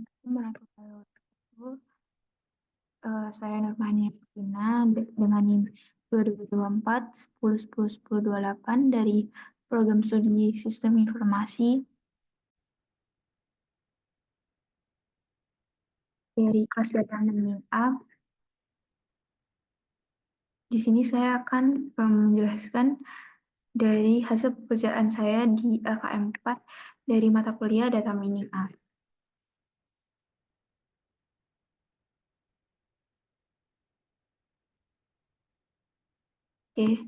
Assalamualaikum warahmatullahi wabarakatuh. Saya Nurmania Sakina dengan NIM 2024 10 dari Program Studi Sistem Informasi dari kelas data Learning A. Di sini saya akan menjelaskan dari hasil pekerjaan saya di LKM 4 dari mata kuliah Data Mining A. Oke.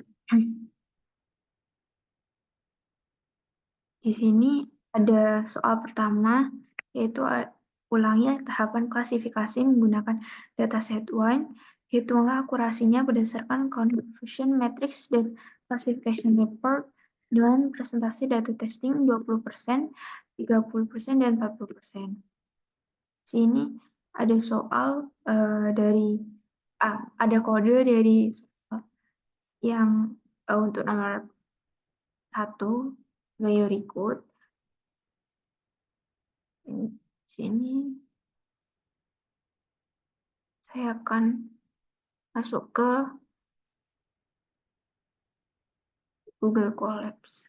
Di sini ada soal pertama, yaitu ulangi tahapan klasifikasi menggunakan dataset wine. Hitunglah akurasinya berdasarkan confusion matrix dan classification report dengan presentasi data testing 20%, 30%, dan 40%. Sini ada soal ada kode dari yang untuk nomor 1 berikut. Di sini saya akan masuk ke Google Colabs.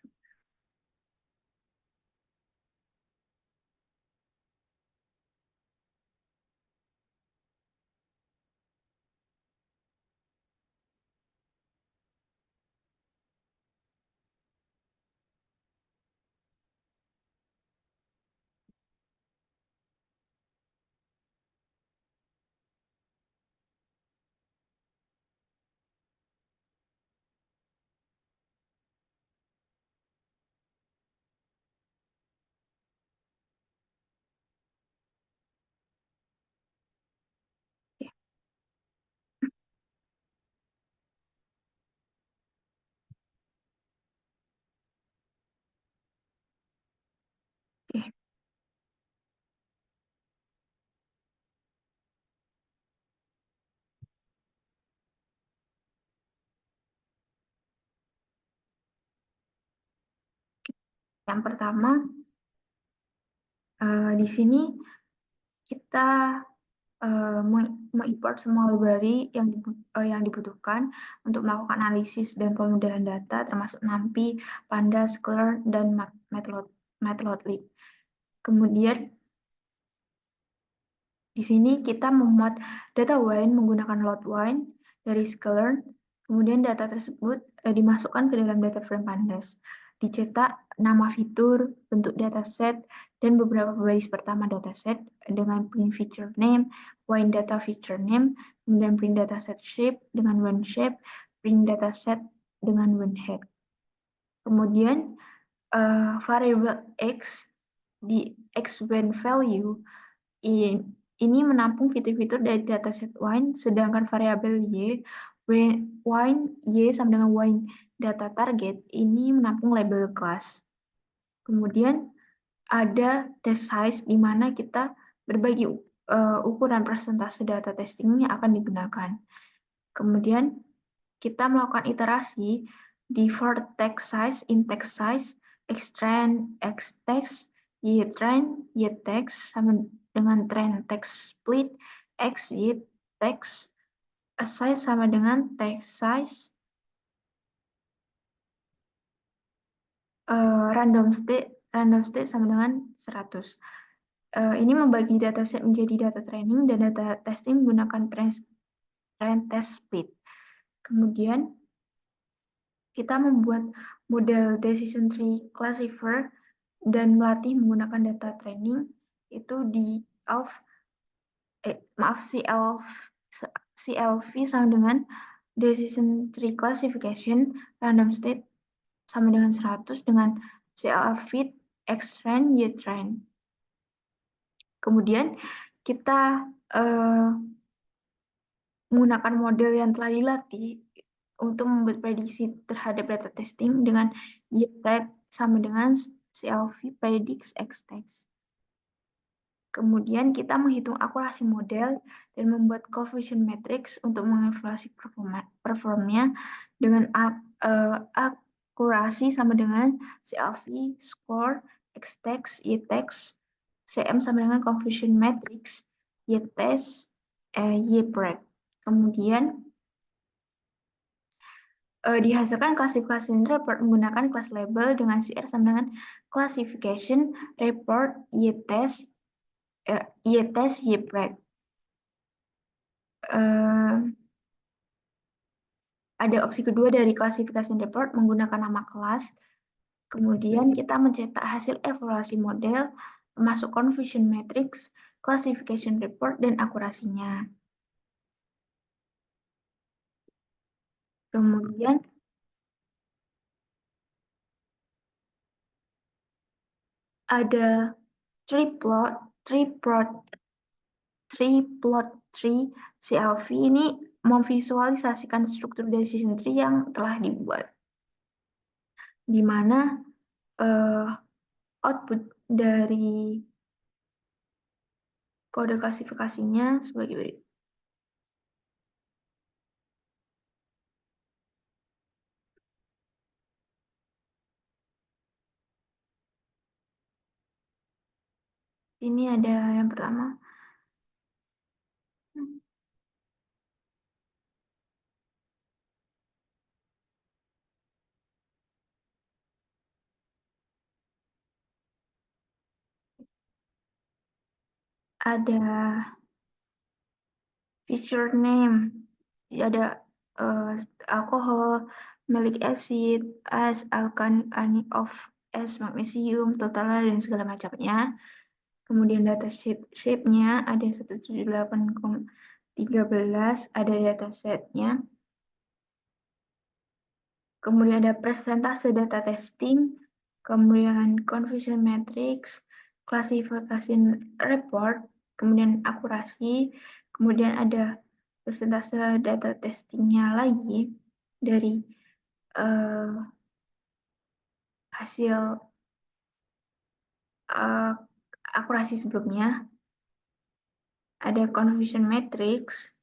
Oke, oke. Yang pertama, di sini kita mengimport semua library yang dibutuhkan untuk melakukan analisis dan pemodelan data, termasuk NumPy, Pandas, Sklearn, dan Matplotlib. Kemudian di sini kita memuat data wine menggunakan load wine dari Sklearn. Kemudian data tersebut dimasukkan ke dalam data frame Pandas. Dicetak nama fitur, bentuk dataset, dan beberapa baris pertama dataset dengan print feature name, wine data feature name, kemudian print dataset shape dengan one shape, print dataset dengan one head. Kemudian variable x di x when value ini menampung fitur-fitur dari dataset wine, sedangkan variabel y, wine y sama dengan wine data target, ini menampung label class. Kemudian ada test size di mana kita berbagi ukuran persentase data testing yang akan digunakan. Kemudian kita melakukan iterasi di for text size, in text size, xtrend, xtext, ytrend, ytext sama dengan trend text split, xytext, size sama dengan text size, random state sama dengan 100. Ini membagi dataset menjadi data training dan data testing menggunakan trend test split. Kemudian kita membuat model decision tree classifier dan melatih menggunakan data training itu di CLV sama dengan decision tree classification random state sama dengan 100 dengan CLV xtrend ytrend. Kemudian kita menggunakan model yang telah dilatih untuk membuat prediksi terhadap data testing dengan ypred sama dengan CLV predicts xtext. Kemudian kita menghitung akurasi model dan membuat coefficient matrix untuk mengevaluasi performnya dengan akurasi sama dengan CLV, score, xtext, ytext, CM sama dengan confusion matrix, Y-test, Y-prep. Kemudian dihasilkan classification report menggunakan class label dengan CR sama dengan classification report Y-test, Y-test, Y-prep. Ada opsi kedua dari classification report menggunakan nama kelas. Kemudian kita mencetak hasil evaluasi model, masuk confusion matrix, classification report, dan akurasinya. Kemudian ada triplot tree CLV ini memvisualisasikan struktur decision tree yang telah dibuat, di mana output dari kode klasifikasinya sebagai berikut. Ini ada yang pertama. Ada feature name, ada alkohol, malic acid, as, alkani of S, magnesium, totalnya, dan segala macamnya. Kemudian data shape-nya ada 178,13, ada data set-nya. Kemudian ada persentase data testing, kemudian confusion matrix, classification report, kemudian akurasi, kemudian ada persentase data testingnya lagi dari hasil akurasi sebelumnya, ada confusion matrix,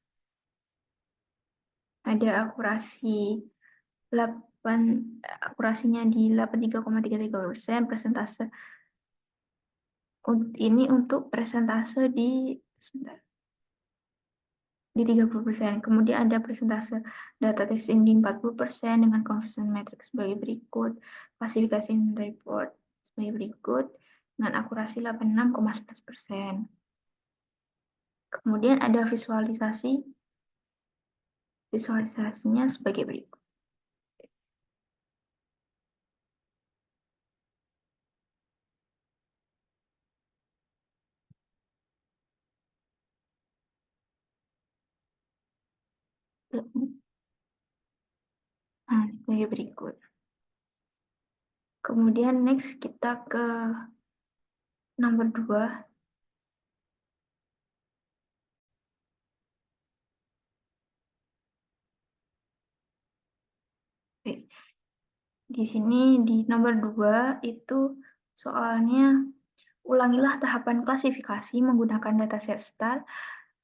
ada akurasinya di 83,33%, persentase ini untuk persentase di 30%. Kemudian ada persentase data testing di 40% dengan confusion matrix sebagai berikut, klasifikasi report sebagai berikut dengan akurasi 86,11%. Kemudian ada visualisasinya sebagai berikut. Nah, sebagai berikut. Kemudian next kita ke nomor 2. Oke. Di sini di nomor 2 itu soalnya ulangilah tahapan klasifikasi menggunakan dataset STAR.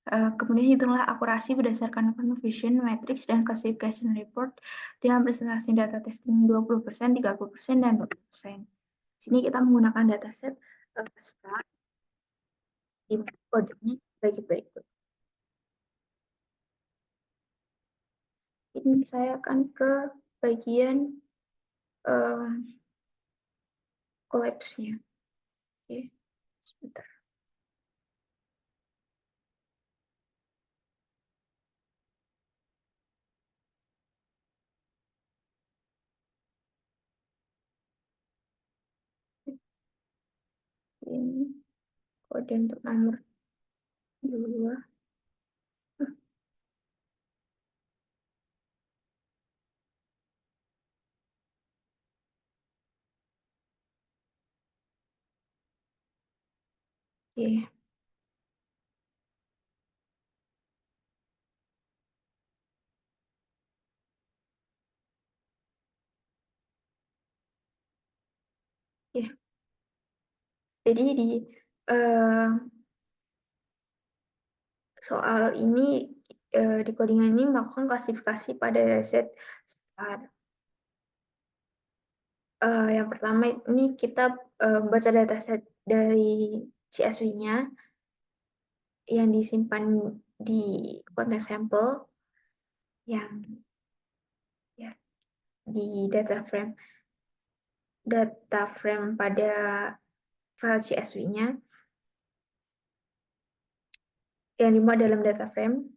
Kemudian hitunglah akurasi berdasarkan confusion matrix dan classification report dengan presentasi data testing 20%, 30%, dan 20%. Di sini kita menggunakan dataset STAR. Di kodenya bagi berikut. Ini saya akan ke bagian collapse-nya. Oke, sebentar. Ini kode untuk nomor 2. Oke. Ya. Jadi di soal ini di codingan ini melakukan klasifikasi pada set STAR. Yang pertama ini kita baca dataset dari CSV-nya yang disimpan di konten sampel yang ya di data frame pada file CSV-nya yang dimuat dalam data frame,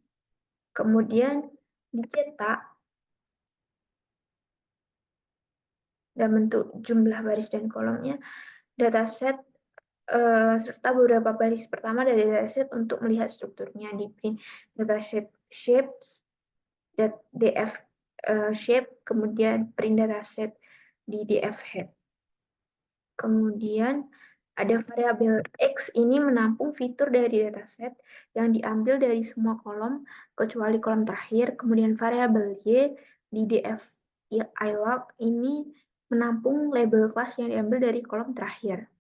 kemudian dicetak dan bentuk jumlah baris dan kolomnya, dataset serta beberapa baris pertama dari dataset untuk melihat strukturnya di print dataset shapes, df shape, kemudian print dataset di df head. Kemudian ada variabel X ini menampung fitur dari dataset yang diambil dari semua kolom kecuali kolom terakhir. Kemudian variabel Y di df ilog ini menampung label kelas yang diambil dari kolom terakhir.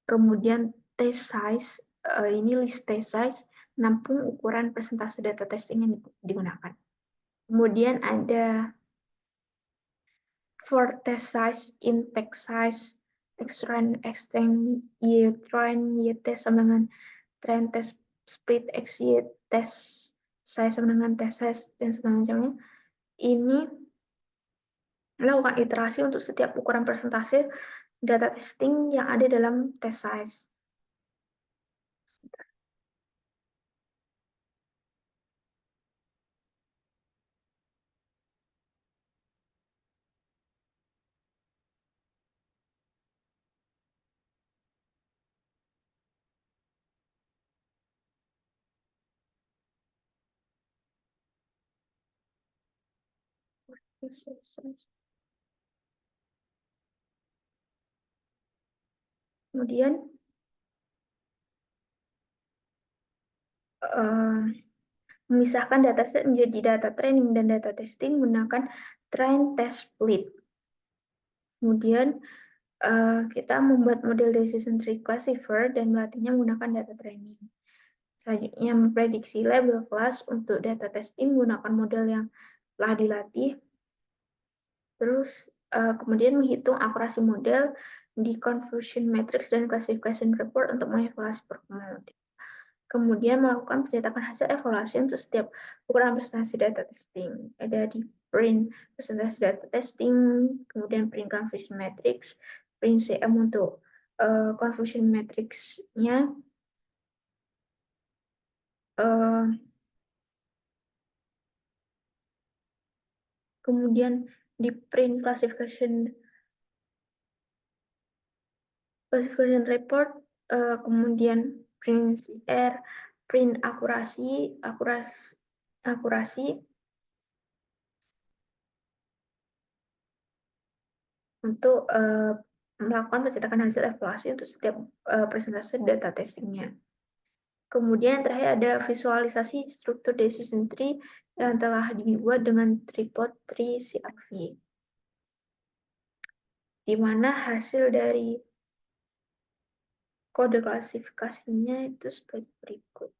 Kemudian test size, ini list test size, menampung ukuran persentase data testing yang digunakan. Kemudian ada for test size, in-text size, extend, year trend, y test sama dengan trend test, split x, y test size sama dengan test size, dan semacamnya. Ini melakukan iterasi untuk setiap ukuran persentase data testing yang ada dalam test size. Kemudian memisahkan dataset menjadi data training dan data testing menggunakan train test split. Kemudian kita membuat model decision tree classifier dan melatihnya menggunakan data training. Selanjutnya memprediksi label kelas untuk data testing menggunakan model yang telah dilatih. Terus kemudian menghitung akurasi model di confusion matrix dan classification report untuk mengevaluasi performa model. Kemudian melakukan pencetakan hasil evaluasi untuk setiap ukuran presentasi data testing. Ada di print presentasi data testing, kemudian print confusion matrix, print CM untuk confusion matrix-nya, kemudian di print classification report, kemudian print CR, print akurasi untuk melakukan pencetakan hasil evaluasi untuk setiap presentasi data testingnya. Kemudian terakhir ada visualisasi struktur decision tree yang telah dibuat dengan tripod tree CRV, di mana hasil dari kode klasifikasinya itu sebagai berikut.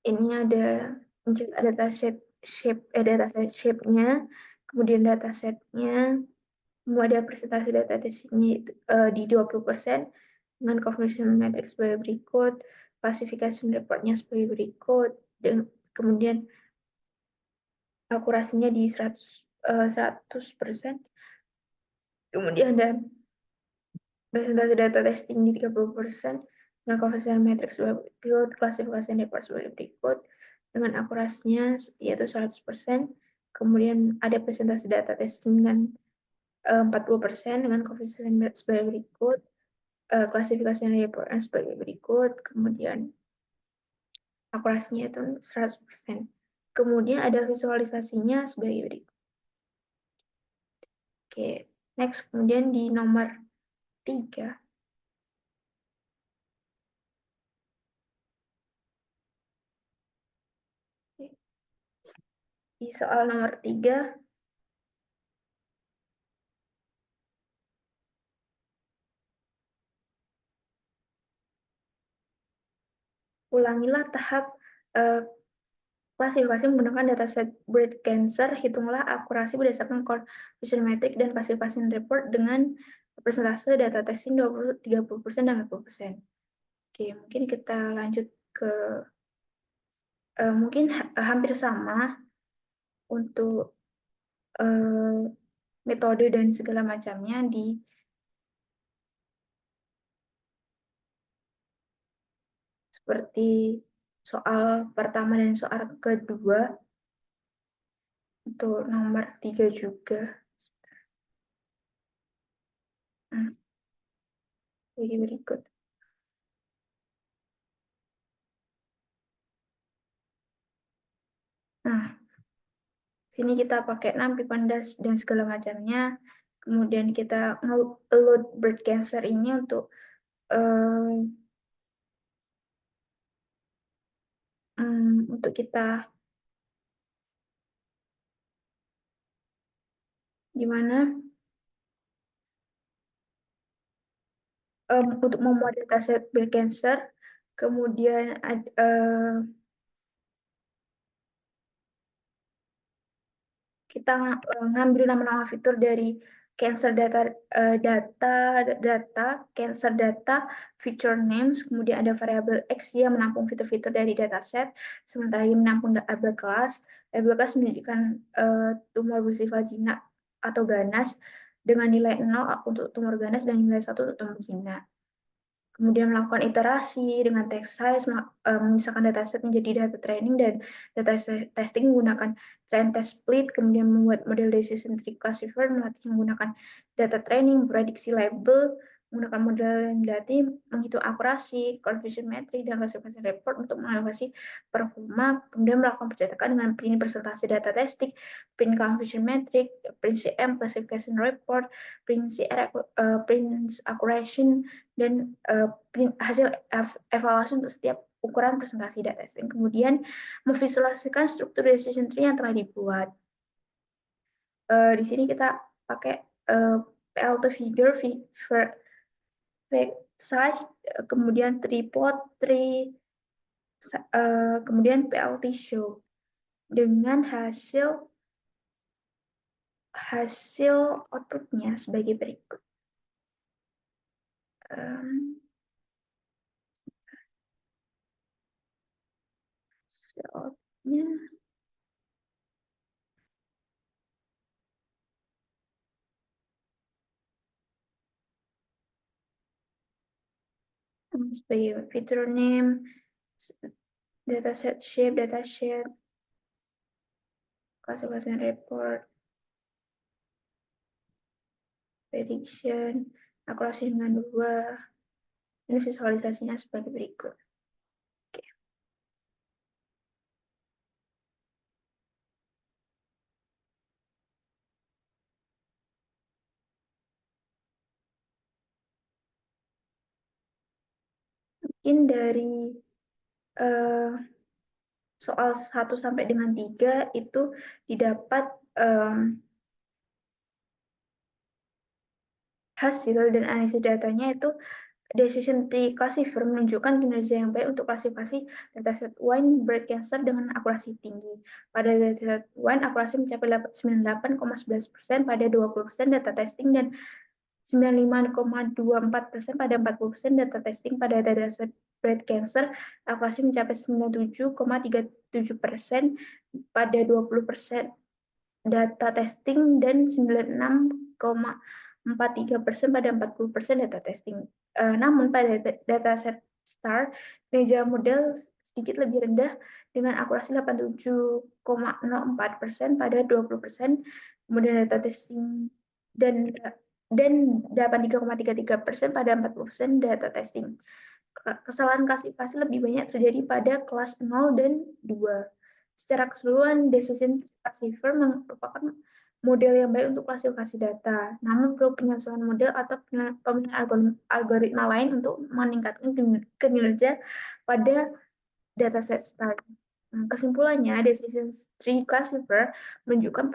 Ini ada dataset shape-nya, kemudian datasetnya, ada presentasi data testingnya di 20% dengan confirmation matrix sebagai berikut, classification reportnya sebagai berikut, dan kemudian akurasinya di 100%. Kemudian ada presentasi data testing di 30%, dengan confirmation matrix sebagai berikut, klasifikasi report sebagai berikut, dengan akurasinya yaitu 100%. Kemudian ada presentasi data testing dengan 40% dengan confirmation sebagai berikut, klasifikasi reportnya sebagai berikut, kemudian akurasinya itu 100%. Kemudian ada visualisasinya sebagai berikut. Oke, next, kemudian di nomor 3, Di soal nomor 3, ulangilah tahap eh, klasifikasi menggunakan dataset breast cancer. Hitunglah akurasi berdasarkan confusion metric dan classification report dengan persentase data testing 20, 30% dan 40%. Oke, mungkin kita lanjut ke mungkin hampir sama untuk metode dan segala macamnya di seperti soal pertama dan soal kedua. Untuk nomor 3 juga. Jadi berikut. Nah, sini kita pakai NumPy, Pandas, dan segala macamnya. Kemudian kita nge-load breast cancer ini untuk kita gimana untuk membuat dataset breast cancer. Kemudian kita ngambil nama-nama fitur dari cancer data, cancer data, feature names, kemudian ada variabel X yang menampung fitur-fitur dari dataset, sementara yang menampung label class. Label class menunjukkan tumor bersifat jinak atau ganas dengan nilai 0 untuk tumor ganas dan nilai 1 untuk tumor jinak. Kemudian melakukan iterasi dengan text size, memisahkan dataset menjadi data training dan data testing menggunakan trend test split, kemudian membuat model decision tree classifier, melatih menggunakan data training, prediksi label, menggunakan model yang dilatih, menghitung akurasi, confusion metric, dan classification report untuk mengevaluasi performa, kemudian melakukan percetakan dengan print presentasi data testing, print confusion metric, print CM, classification report, print CR, print accuracy, dan hasil evaluasi untuk setiap ukuran presentasi data testing. Kemudian memvisualisasikan struktur decision tree yang telah dibuat. Di sini kita pakai PLT figure, size, kemudian tripod, tree, kemudian PLT show dengan hasil outputnya sebagai berikut. Outputnya sebagai feature name, dataset shape, datasheet, classification report, prediction, akurasi dengan 2, ini visualisasinya sebagai berikut. Oke. Mungkin dari soal 1 sampai dengan 3 itu didapat hasil dan analisis datanya itu decision tree classifier menunjukkan kinerja yang baik untuk klasifikasi dataset wine breast cancer dengan akurasi tinggi. Pada dataset wine, akurasi mencapai 98,11% pada 20% data testing dan 95,24% pada 40% data testing. Pada dataset breast cancer, akurasi mencapai 97,37% pada 20% data testing dan 96,43% pada 40% data testing. Namun pada dataset STAR, kinerja model sedikit lebih rendah dengan akurasi 87,04% pada 20%, kemudian data testing dan 83,33% pada 40% data testing. Kesalahan klasifikasi lebih banyak terjadi pada kelas 0 dan 2. Secara keseluruhan, decision classifier merupakan model yang baik untuk klasifikasi data. Namun perlu penyesuaian model atau pemilihan algoritma lain untuk meningkatkan kinerja pada dataset STAR. Kesimpulannya, Decision Tree Classifier menunjukkan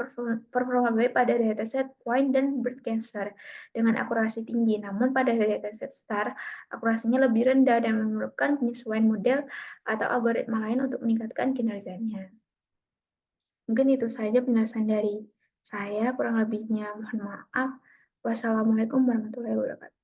performa baik pada dataset wine dan bird cancer dengan akurasi tinggi, namun pada dataset star, akurasinya lebih rendah dan memerlukan penyesuaian model atau algoritma lain untuk meningkatkan kinerjanya. Mungkin itu saja penjelasan dari saya, kurang lebihnya mohon maaf. Wassalamualaikum warahmatullahi wabarakatuh.